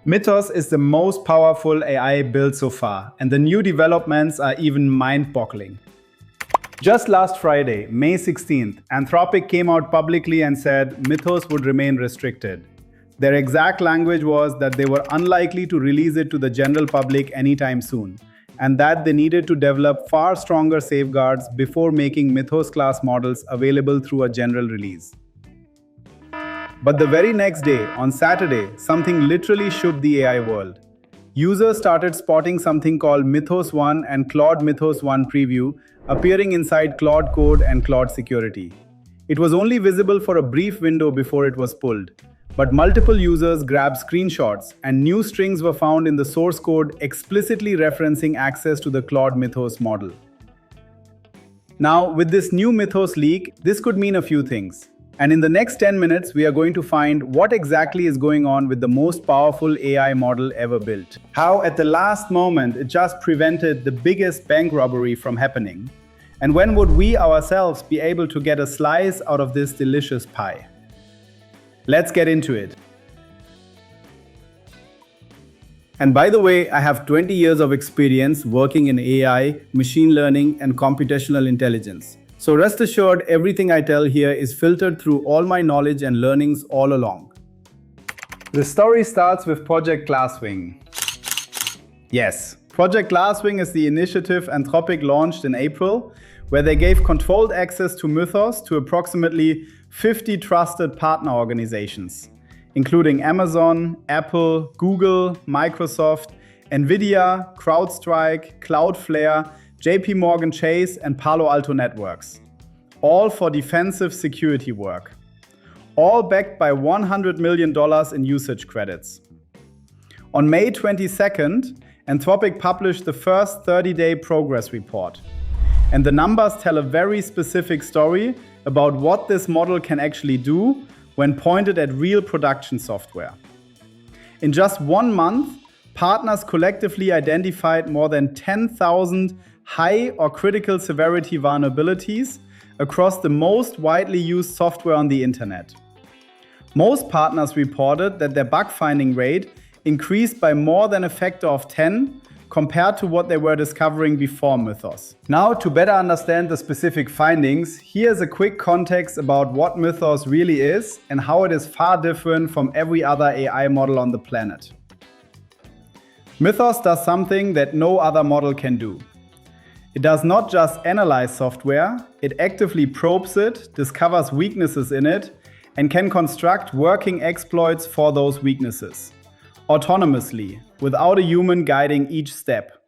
Mythos is the most powerful AI built so far, and the new developments are even mind-boggling. Just last Friday, May 16th, Anthropic came out publicly and said Mythos would remain restricted. Their exact language was that they were unlikely to release it to the general public anytime soon, and that they needed to develop far stronger safeguards before making Mythos-class models available through a general release. But the very next day, on Saturday, something literally shook the AI world. Users started spotting something called Mythos 1 and Claude Mythos 1 preview appearing inside Claude code and Claude security. It was only visible for a brief window before it was pulled, but multiple users grabbed screenshots and new strings were found in the source code explicitly referencing access to the Claude Mythos model. Now, with this new Mythos leak, this could mean a few things. And in the next 10 minutes, we are going to find what exactly is going on with the most powerful AI model ever built. How at the last moment it just prevented the biggest bank robbery from happening. And when would we ourselves be able to get a slice out of this delicious pie? Let's get into it. And by the way, I have 20 years of experience working in AI, machine learning, and computational intelligence. So rest assured, everything I tell here is filtered through all my knowledge and learnings all along. The story starts with Project Glasswing. Yes, Project Glasswing is the initiative Anthropic launched in April, where they gave controlled access to Mythos to approximately 50 trusted partner organizations, including Amazon, Apple, Google, Microsoft, NVIDIA, CrowdStrike, Cloudflare, JP Morgan Chase, and Palo Alto Networks, all for defensive security work, all backed by $100 million in usage credits. On May 22nd, Anthropic published the first 30-day progress report, and the numbers tell a very specific story about what this model can actually do when pointed at real production software. In just 1 month, partners collectively identified more than 10,000 high or critical severity vulnerabilities across the most widely used software on the internet. Most partners reported that their bug finding rate increased by more than a factor of 10 compared to what they were discovering before Mythos. Now, to better understand the specific findings, here's a quick context about what Mythos really is and how it is far different from every other AI model on the planet. Mythos does something that no other model can do. It does not just analyze software, it actively probes it, discovers weaknesses in it, and can construct working exploits for those weaknesses, autonomously, without a human guiding each step,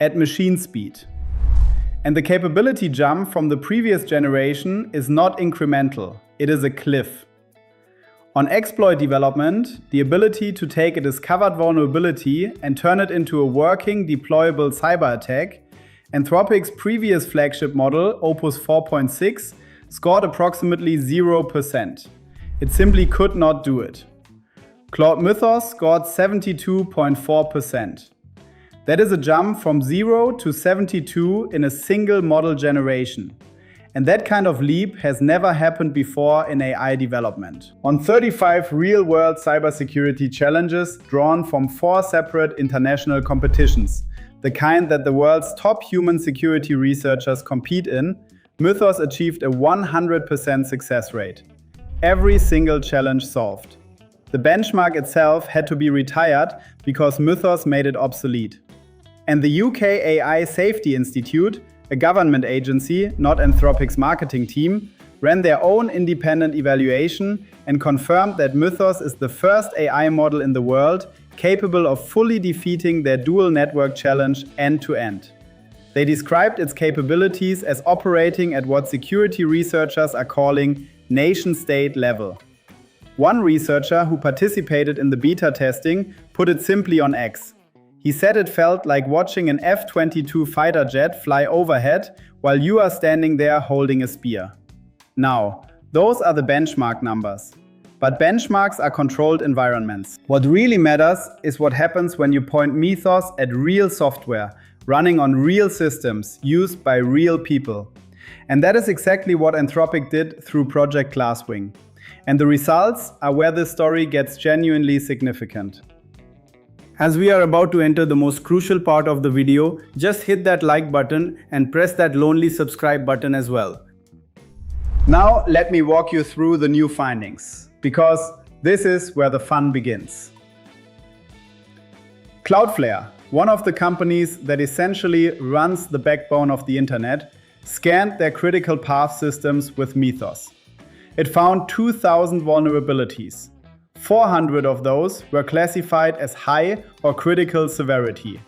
at machine speed. And the capability jump from the previous generation is not incremental, it is a cliff. On exploit development, the ability to take a discovered vulnerability and turn it into a working, deployable cyber attack, Anthropic's previous flagship model, Opus4.8, scored approximately 0%. It simply could not do it. Claude Mythos scored 72.4%. That is a jump from 0 to 72 in a single model generation. And that kind of leap has never happened before in AI development. On 35 real-world cybersecurity challenges drawn from 4 separate international competitions, the kind that the world's top human security researchers compete in, Mythos achieved a 100% success rate. Every single challenge solved. The benchmark itself had to be retired because Mythos made it obsolete. And the UK AI Safety Institute, a government agency, not Anthropic's marketing team, ran their own independent evaluation and confirmed that Mythos is the first AI model in the world capable of fully defeating their dual network challenge end-to-end. They described its capabilities as operating at what security researchers are calling nation-state level. One researcher who participated in the beta testing put it simply on X. He said it felt like watching an F-22 fighter jet fly overhead while you are standing there holding a spear. Now, those are the benchmark numbers. But benchmarks are controlled environments. What really matters is what happens when you point Mythos at real software, running on real systems, used by real people. And that is exactly what Anthropic did through Project Glasswing. And the results are where this story gets genuinely significant. As we are about to enter the most crucial part of the video, just hit that like button and press that lonely subscribe button as well. Now let me walk you through the new findings, because this is where the fun begins. Cloudflare, one of the companies that essentially runs the backbone of the internet, scanned their critical path systems with Mythos. It found 2,000 vulnerabilities. 400 of those were classified as high or critical severity.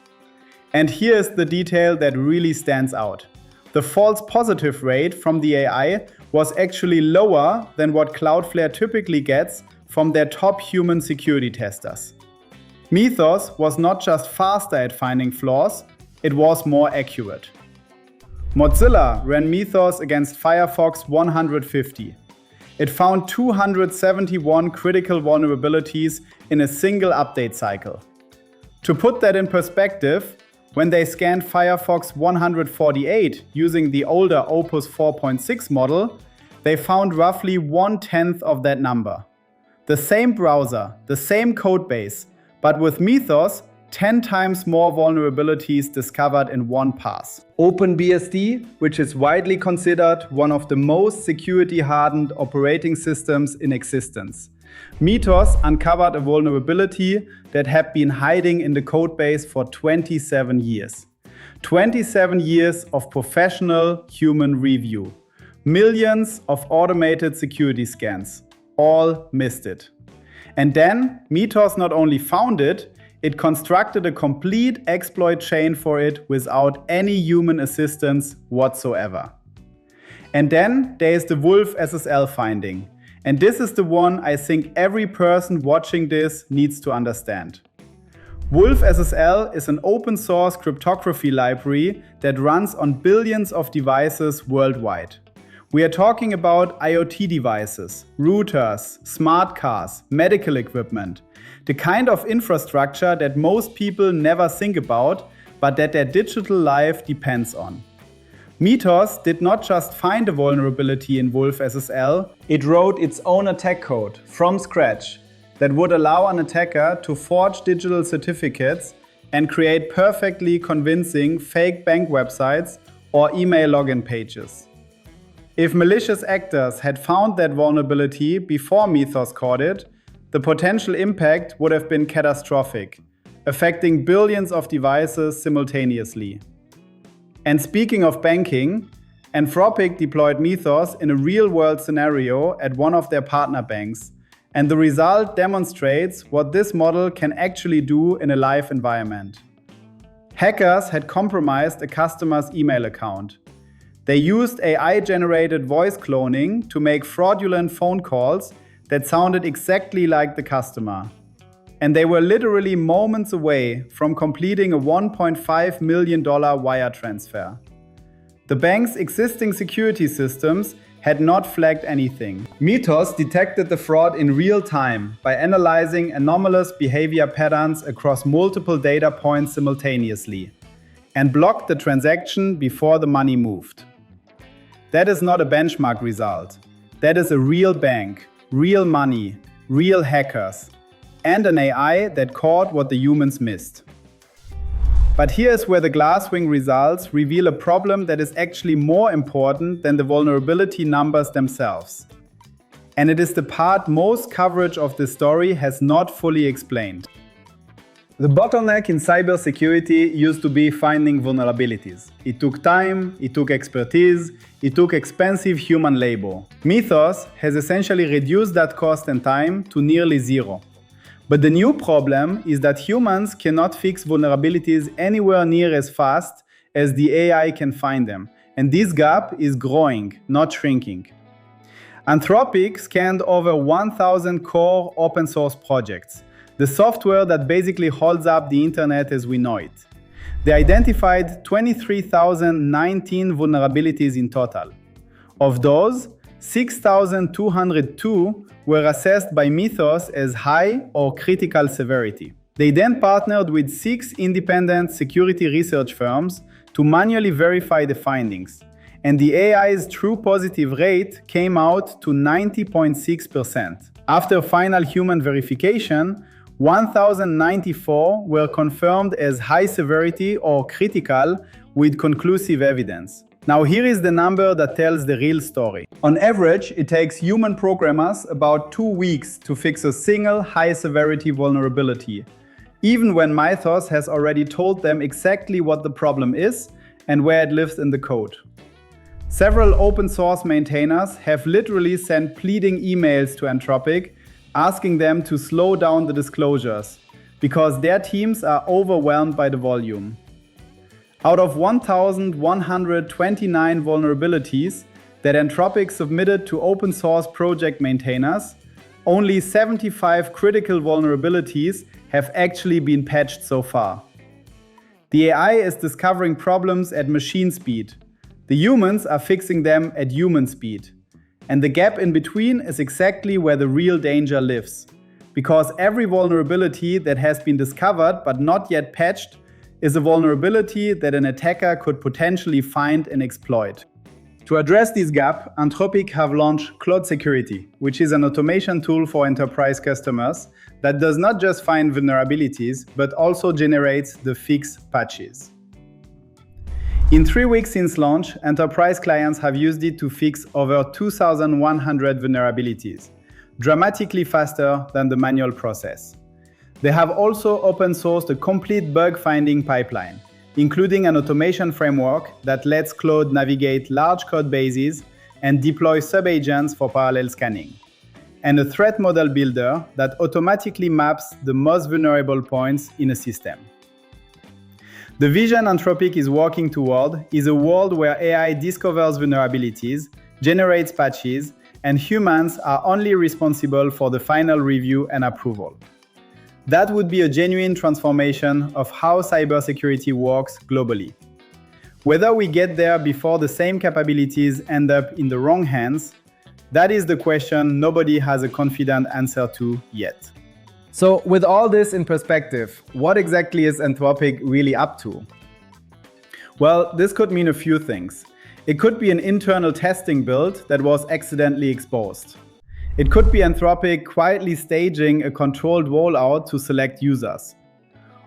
And here's the detail that really stands out. The false positive rate from the AI was actually lower than what Cloudflare typically gets from their top human security testers. Mythos was not just faster at finding flaws, it was more accurate. Mozilla ran Mythos against Firefox 150. It found 271 critical vulnerabilities in a single update cycle. To put that in perspective, when they scanned Firefox 148 using the older Opus 4.6 model, they found roughly 1/10 of that number. The same browser, the same codebase, but with Mythos, 10 times more vulnerabilities discovered in one pass. OpenBSD, which is widely considered one of the most security-hardened operating systems in existence. Mythos uncovered a vulnerability that had been hiding in the codebase for 27 years. 27 years of professional human review. Millions of automated security scans. All missed it. And then, Mythos not only found it, it constructed a complete exploit chain for it without any human assistance whatsoever. And then there is the Wolf SSL finding. And this is the one I think every person watching this needs to understand. Wolf SSL is an open source cryptography library that runs on billions of devices worldwide. We are talking about IoT devices, routers, smart cars, medical equipment, the kind of infrastructure that most people never think about, but that their digital life depends on. Mythos did not just find a vulnerability in Wolf SSL, it wrote its own attack code from scratch that would allow an attacker to forge digital certificates and create perfectly convincing fake bank websites or email login pages. If malicious actors had found that vulnerability before Mythos caught it, the potential impact would have been catastrophic, affecting billions of devices simultaneously. And speaking of banking, Anthropic deployed Mythos in a real-world scenario at one of their partner banks, and the result demonstrates what this model can actually do in a live environment. Hackers had compromised a customer's email account. They used AI-generated voice cloning to make fraudulent phone calls that sounded exactly like the customer. And they were literally moments away from completing a $1.5 million wire transfer. The bank's existing security systems had not flagged anything. Mythos detected the fraud in real time by analyzing anomalous behavior patterns across multiple data points simultaneously and blocked the transaction before the money moved. That is not a benchmark result. That is a real bank, real money, real hackers, and an AI that caught what the humans missed. But here's where the Glasswing results reveal a problem that is actually more important than the vulnerability numbers themselves. And it is the part most coverage of this story has not fully explained. The bottleneck in cybersecurity used to be finding vulnerabilities. It took time, it took expertise, it took expensive human labor. Mythos has essentially reduced that cost and time to nearly zero. But the new problem is that humans cannot fix vulnerabilities anywhere near as fast as the AI can find them. And this gap is growing, not shrinking. Anthropic scanned over 1,000 core open source projects, the software that basically holds up the internet as we know it. They identified 23,019 vulnerabilities in total. Of those, 6,202 were assessed by Mythos as high or critical severity. They then partnered with 6 independent security research firms to manually verify the findings, and the AI's true positive rate came out to 90.6%. After final human verification, 1,094 were confirmed as high severity or critical with conclusive evidence. Now here is the number that tells the real story. On average, it takes human programmers about 2 weeks to fix a single high-severity vulnerability, even when Mythos has already told them exactly what the problem is and where it lives in the code. Several open source maintainers have literally sent pleading emails to Anthropic asking them to slow down the disclosures because their teams are overwhelmed by the volume. Out of 1,129 vulnerabilities that Anthropic submitted to open source project maintainers, only 75 critical vulnerabilities have actually been patched so far. The AI is discovering problems at machine speed. The humans are fixing them at human speed. And the gap in between is exactly where the real danger lives. Because every vulnerability that has been discovered but not yet patched is a vulnerability that an attacker could potentially find and exploit. To address this gap, Anthropic have launched Claude Security, which is an automation tool for enterprise customers that does not just find vulnerabilities, but also generates the fix patches. In 3 weeks since launch, enterprise clients have used it to fix over 2,100 vulnerabilities, dramatically faster than the manual process. They have also open-sourced a complete bug-finding pipeline, including an automation framework that lets Claude navigate large code bases and deploy sub-agents for parallel scanning, and a threat model builder that automatically maps the most vulnerable points in a system. The vision Anthropic is working toward is a world where AI discovers vulnerabilities, generates patches, and humans are only responsible for the final review and approval. That would be a genuine transformation of how cybersecurity works globally. Whether we get there before the same capabilities end up in the wrong hands, that is the question nobody has a confident answer to yet. So with all this in perspective, what exactly is Anthropic really up to? Well, this could mean a few things. It could be an internal testing build that was accidentally exposed. It could be Anthropic quietly staging a controlled rollout to select users.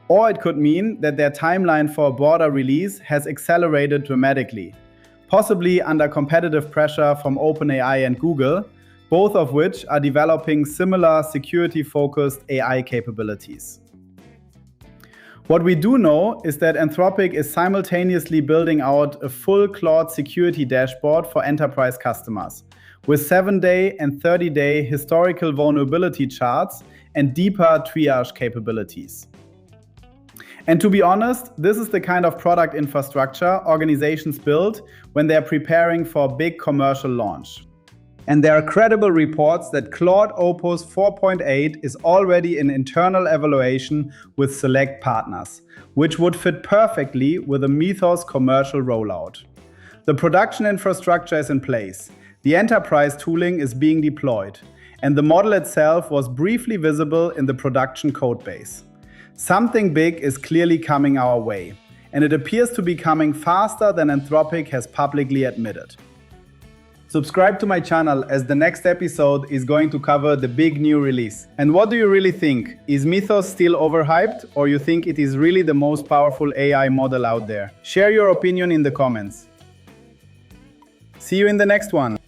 Or it could mean that their timeline for a broader release has accelerated dramatically, possibly under competitive pressure from OpenAI and Google, both of which are developing similar security-focused AI capabilities. What we do know is that Anthropic is simultaneously building out a full Claude security dashboard for enterprise customers, with 7-day and 30-day historical vulnerability charts and deeper triage capabilities. And to be honest, this is the kind of product infrastructure organizations build when they're preparing for a big commercial launch. And there are credible reports that Claude Opus 4.8 is already in internal evaluation with select partners, which would fit perfectly with a Mythos commercial rollout. The production infrastructure is in place, the enterprise tooling is being deployed, and the model itself was briefly visible in the production codebase. Something big is clearly coming our way, and it appears to be coming faster than Anthropic has publicly admitted. Subscribe to my channel as the next episode is going to cover the big new release. And what do you really think? Is Mythos still overhyped, or you think it is really the most powerful AI model out there? Share your opinion in the comments. See you in the next one.